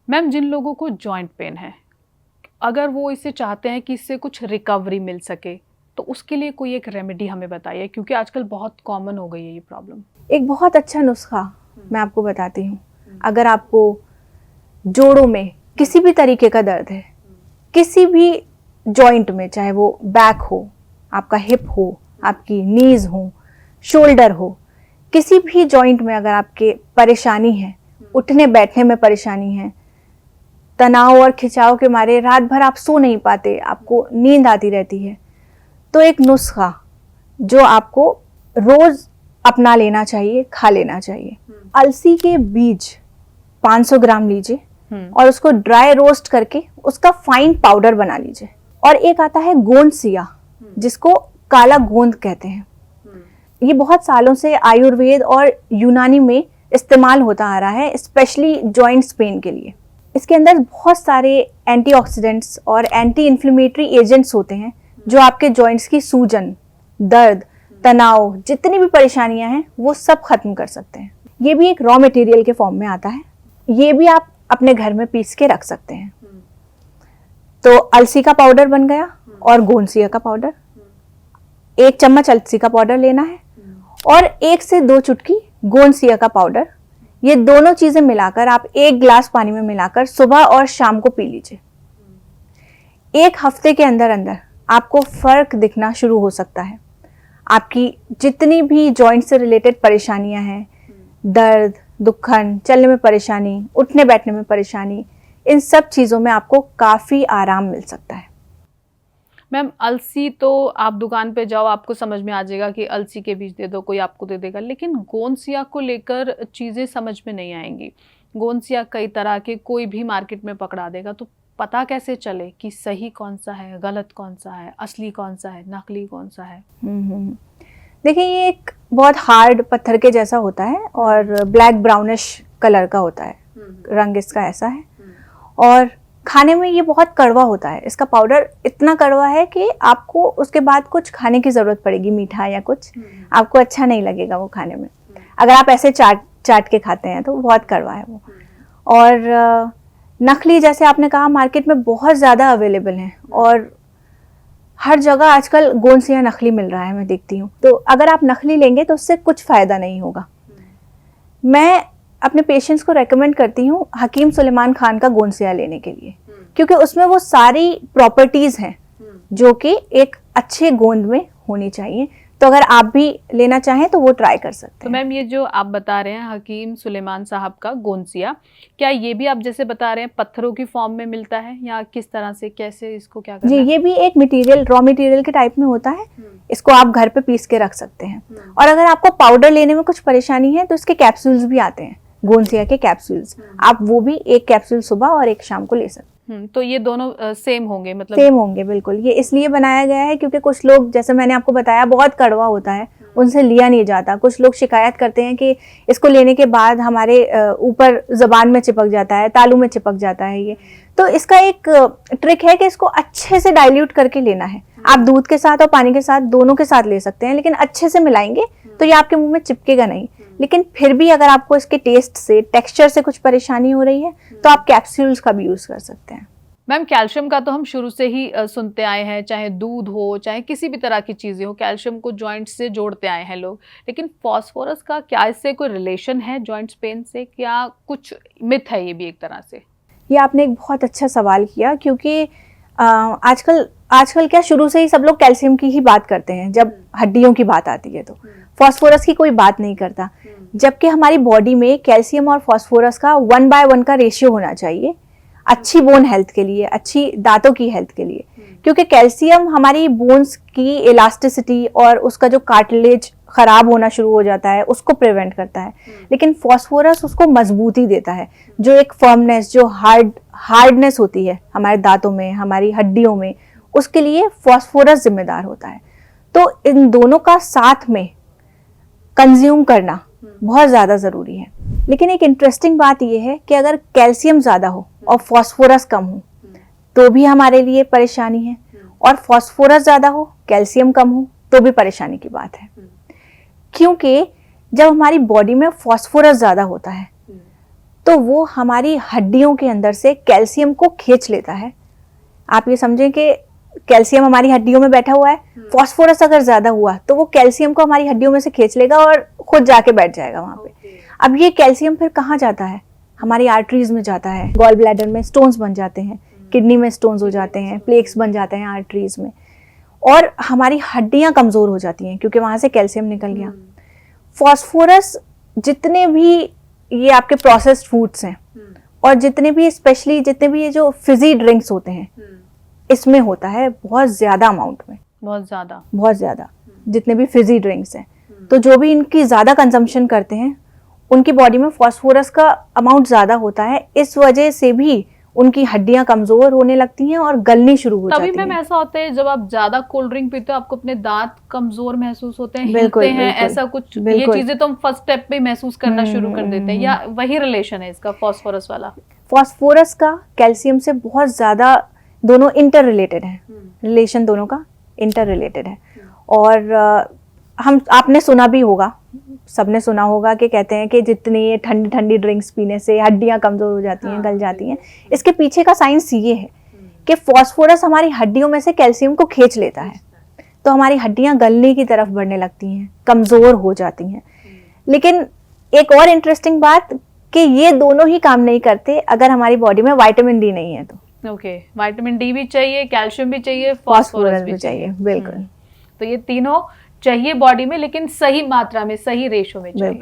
Ma'am, जिन लोगों को joint pain है, अगर वो इसे चाहते हैं कि इससे कुछ रिकवरी मिल सके, तो उसके लिए कोई एक रेमेडी हमें बताइए, क्योंकि आजकल बहुत कॉमन हो गई है ये प्रॉब्लम। एक बहुत अच्छा नुस्खा मैं आपको बताती हूँ। अगर आपको जोड़ों में किसी भी तरीके का दर्द है, किसी भी जॉइंट में, चाहे वो बैक हो, आपका हिप हो, आपकी नीज हो, शोल्डर हो, किसी भी जॉइंट में अगर आपके परेशानी है, उठने बैठने में परेशानी है, तनाव और खिंचाव के मारे रात भर आप सो नहीं पाते, आपको नींद आती रहती है, तो एक नुस्खा जो आपको रोज अपना लेना चाहिए, खा लेना चाहिए। अलसी के बीज 500 ग्राम लीजिए और उसको ड्राई रोस्ट करके उसका फाइन पाउडर बना लीजिए। और एक आता है गोंद सिया, जिसको काला गोंद कहते हैं। ये बहुत सालों से आयुर्वेद और यूनानी में इस्तेमाल होता आ रहा है, स्पेशली जॉइंट्स पेन के लिए। इसके अंदर बहुत सारे एंटीऑक्सीडेंट्स और एंटी इन्फ्लेमेटरी एजेंट्स होते हैं जो आपके जॉइंट्स की सूजन, दर्द, तनाव, जितनी भी परेशानियां हैं वो सब खत्म कर सकते हैं। ये भी एक रॉ मटेरियल के फॉर्म में आता है। ये भी आप अपने घर में पीस के रख सकते हैं। तो अलसी का पाउडर बन गया और गोंसिया का पाउडर। 1 चम्मच अलसी का पाउडर लेना है और 1 से 2 चुटकी गोंसिया का पाउडर। ये दोनों चीजें मिलाकर आप 1 गिलास पानी में मिलाकर सुबह और शाम को पी लीजिए। 1 हफ्ते के अंदर अंदर आपको फर्क दिखना शुरू हो सकता है। आपकी जितनी भी जॉइंट से रिलेटेड परेशानियां हैं, दर्द, दुखन, चलने में परेशानी, उठने बैठने में परेशानी, इन सब चीज़ों में आपको काफ़ी आराम मिल सकता है। मैम, अलसी तो आप दुकान पे जाओ, आपको समझ में आ जाएगा कि अलसी के बीज दे दो, कोई आपको दे देगा। लेकिन गोंसिया को लेकर चीज़ें समझ में नहीं आएंगी। गोंसिया कई तरह के, कोई भी मार्केट में पकड़ा देगा, तो पता कैसे चले कि सही कौन सा है, गलत कौन सा है, असली कौन सा है, नकली कौन सा है? देखिए, ये एक बहुत हार्ड पत्थर के जैसा होता है और ब्लैक ब्राउनिश कलर का होता है। रंग इसका ऐसा है और खाने में ये बहुत कड़वा होता है। इसका पाउडर इतना कड़वा है कि आपको उसके बाद कुछ खाने की ज़रूरत पड़ेगी, मीठा या कुछ, आपको अच्छा नहीं लगेगा वो खाने में। अगर आप ऐसे चाट के खाते हैं तो बहुत कड़वा है वो। और नकली, जैसे आपने कहा, मार्केट में बहुत ज़्यादा अवेलेबल हैं और हर जगह आजकल गोंसिया नकली मिल रहा है, मैं देखती हूँ। तो अगर आप नकली लेंगे तो उससे कुछ फ़ायदा नहीं होगा। मैं अपने पेशेंट्स को रेकमेंड करती हूँ हकीम सुलेमान खान का गोंसिया लेने के लिए, क्योंकि उसमें वो सारी प्रॉपर्टीज़ हैं जो कि एक अच्छे गोंद में होनी चाहिए। तो अगर आप भी लेना चाहें तो वो ट्राई कर सकते हैं। तो मैम, ये जो आप बता रहे हैं हकीम सुलेमान साहब का गोंसिया, क्या ये भी आप जैसे बता रहे हैं पत्थरों की फॉर्म में मिलता है, या किस तरह से, कैसे इसको क्या करना जी, है? ये भी एक मटेरियल, रॉ मटेरियल के टाइप में होता है। इसको आप घर पे पीस के रख सकते हैं। और अगर आपको पाउडर लेने में कुछ परेशानी है तो इसके कैप्सूल्स भी आते हैं, गोंसिया के कैप्सूल्स। आप वो भी 1 कैप्सूल सुबह और 1 शाम को ले सकते हैं। तो ये दोनों सेम होंगे, मतलब सेम होंगे बिल्कुल। ये इसलिए बनाया गया है क्योंकि कुछ लोग, जैसे मैंने आपको बताया, बहुत कड़वा होता है, उनसे लिया नहीं जाता। कुछ लोग शिकायत करते हैं कि इसको लेने के बाद हमारे ऊपर ज़बान में चिपक जाता है, तालू में चिपक जाता है ये। तो इसका एक ट्रिक है कि इसको अच्छे से डाइल्यूट करके लेना है। आप दूध के साथ और पानी के साथ, दोनों के साथ ले सकते हैं, लेकिन अच्छे से मिलाएंगे तो ये आपके मुंह में चिपकेगा नहीं। लेकिन फिर भी अगर आपको इसके टेस्ट से, टेक्सचर से कुछ परेशानी हो रही है तो आप कैप्सूल्स का भी यूज़ कर सकते हैं। मैम, कैल्शियम का तो हम शुरू से ही सुनते आए हैं, चाहे दूध हो, चाहे किसी भी तरह की चीज़ें हो, कैल्शियम को जॉइंट से जोड़ते आए हैं लोग। लेकिन फास्फोरस का क्या इससे कोई रिलेशन है जॉइंट्स पेन से? क्या कुछ मिथ है ये भी एक तरह से? ये आपने एक बहुत अच्छा सवाल किया, क्योंकि आजकल क्या, शुरू से ही सब लोग कैल्शियम की ही बात करते हैं जब हड्डियों की बात आती है, तो फास्फोरस की कोई बात नहीं करता। जबकि हमारी बॉडी में कैल्शियम और फास्फोरस का 1/1 का रेशियो होना चाहिए, अच्छी बोन हेल्थ के लिए, अच्छी दांतों की हेल्थ के लिए। क्योंकि कैल्शियम हमारी बोन्स की इलास्टिसिटी और उसका जो कार्टिलेज खराब होना शुरू हो जाता है उसको प्रिवेंट करता है, लेकिन फास्फोरस उसको मजबूती देता है। जो एक फर्मनेस, जो हार्डनेस होती है हमारे दांतों में, हमारी हड्डियों में, उसके लिए फास्फोरस जिम्मेदार होता है। तो इन दोनों का साथ में कंज्यूम करना बहुत ज़्यादा ज़रूरी है। लेकिन एक इंटरेस्टिंग बात यह है कि अगर कैल्शियम ज़्यादा हो और फास्फोरस कम हो तो भी हमारे लिए परेशानी है, और फास्फोरस ज़्यादा हो, कैल्शियम कम हो तो भी परेशानी की बात है। क्योंकि जब हमारी बॉडी में फास्फोरस ज़्यादा होता है तो वो हमारी हड्डियों के अंदर से कैल्शियम को खींच लेता है। आप ये समझें कि कैल्शियम हमारी हड्डियों में बैठा हुआ है, फास्फोरस अगर ज्यादा हुआ तो वो कैल्शियम को हमारी हड्डियों में से खींच लेगा और खुद जाके बैठ जाएगा वहां पे। अब ये कैल्शियम फिर कहाँ जाता है? हमारी आर्टरीज में जाता है, गॉल ब्लैडर में स्टोन्स बन जाते हैं, किडनी में स्टोन्स हो जाते हैं, प्लेक्स बन जाते हैं आर्टरीज में, और हमारी हड्डियां कमजोर हो जाती हैं क्योंकि वहां से कैल्शियम निकल गया। फास्फोरस जितने भी ये आपके प्रोसेस्ड फूड्स हैं और जितने भी स्पेशली जितने भी ये जो फिजी ड्रिंक्स होते हैं इसमें होता है बहुत ज्यादा अमाउंट में, बहुत ज्यादा जितने भी फिजी ड्रिंक्स हैं। तो जो भी इनकी ज्यादा कंजम्पशन करते हैं उनकी बॉडी में फास्फोरस का अमाउंट ज्यादा होता है, इस वजह से भी उनकी हड्डियां कमजोर होने लगती हैं और गलनी शुरू हो जाती हैं। तभी मैम ऐसा होता है जब आप ज्यादा कोल्ड ड्रिंक पीते हो आपको अपने दांत कमजोर महसूस होते हैं, हिलते हैं, ऐसा कुछ ये चीजें तो हम फर्स्ट स्टेप पे महसूस करना शुरू कर देते हैं, या वही रिलेशन है इसका फास्फोरस वाला? फास्फोरस का कैल्शियम से बहुत ज्यादा दोनों इंटर रिलेटेड है, रिलेशन दोनों का इंटर रिलेटेड है। और आपने सुना भी होगा, सबने सुना होगा कि कहते हैं कि जितनी ये ठंडी ठंडी ड्रिंक्स पीने से हड्डियां कमजोर हो जाती हैं, गल जाती हैं। इसके पीछे का साइंस ये है कि फास्फोरस हमारी हड्डियों में से कैल्शियम को खींच लेता है, तो हमारी हड्डियां गलने की तरफ बढ़ने लगती हैं, कमजोर हो जाती हैं। लेकिन एक और इंटरेस्टिंग बात कि ये दोनों ही काम नहीं करते अगर हमारी बॉडी में विटामिन डी नहीं है तो। ओके, विटामिन डी भी चाहिए, कैल्शियम भी चाहिए, फास्फोरस भी चाहिए, बिल्कुल। तो ये तीनों चाहिए बॉडी में, लेकिन सही मात्रा में, सही रेशो में चाहिए।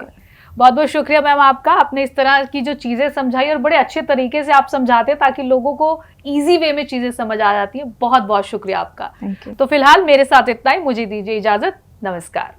बहुत बहुत शुक्रिया मैम आपका, आपने इस तरह की जो चीजें समझाई और बड़े अच्छे तरीके से आप समझाते हैं ताकि लोगों को इजी वे में चीजें समझ आ जाती है। बहुत बहुत शुक्रिया आपका। तो फिलहाल मेरे साथ इतना ही, मुझे दीजिए इजाजत, नमस्कार।